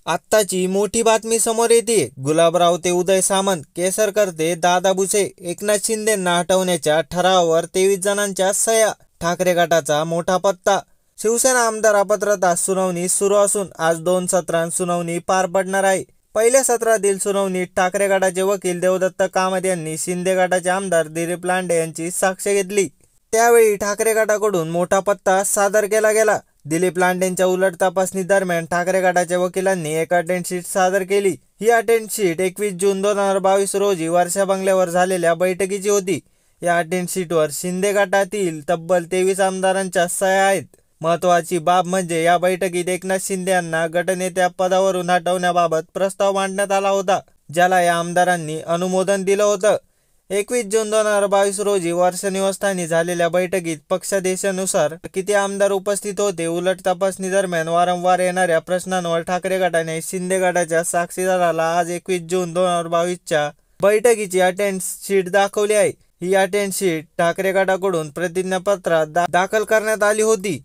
आत्ताची मोठी बातमी समोर येते. गुलाबराव ते उदय सामंत, केसरकर ते दादा भुसे, एकनाथ शिंदेंना हटवण्याच्या ठरावावर 23 जणांच्या सह्या. ठाकरे गटाचा मोठा पत्ता. शिवसेना आमदार अपात्रता सुनावणी सुरू असून आज 2 सत्रांत सुनावणी पार पडणार आहे. पहिल्या सत्रातील सुनावणीत ठाकरे गटाचे वकील देवदत्त कामत यांनी शिंदे गटाचे आमदार दिलीप लांडे यांची साक्ष घेतली. त्यावेळी ठाकरे गटाकडून मोठा पत्ता सादर केला गेला. दिलीप लांडेंच्या उलट तपासणी दरम्यान ठाकरे गटाच्या वकिलांनी एक अटेंडशीट सादर केली. ही अटेंडशीट 21 जून 2022 रोजी वर्षा बंगल्यावर झालेल्या बैठकीची होती. या अटेंडशीटवर शिंदे गटातील तब्बल 23 आमदारांच्या सह्या आहेत. महत्त्वाची बाब म्हणजे या बैठकीत एकनाथ शिंदे यांना गटनेत्या पदावरून हटवण्याबाबत प्रस्ताव मांडण्यात आला होता, ज्याला या आमदारांनी अनुमोदन दिलं होतं. 21 जून 2022 रोजी वर्षा निवासस्थानी झालेल्या बैठकीत पक्षादेशानुसार किती आमदार उपस्थित होते, उलट तपासणी दरम्यान वारंवार येणाऱ्या प्रश्नांवर ठाकरे गटाने शिंदे गटाच्या साक्षीदाराला आज 21 जून 2022च्या बैठकीची अटेंडशीट दाखवली आहे. ही अटेंडशीट ठाकरे गटाकडून प्रतिज्ञापत्रात दाखल करण्यात आली होती.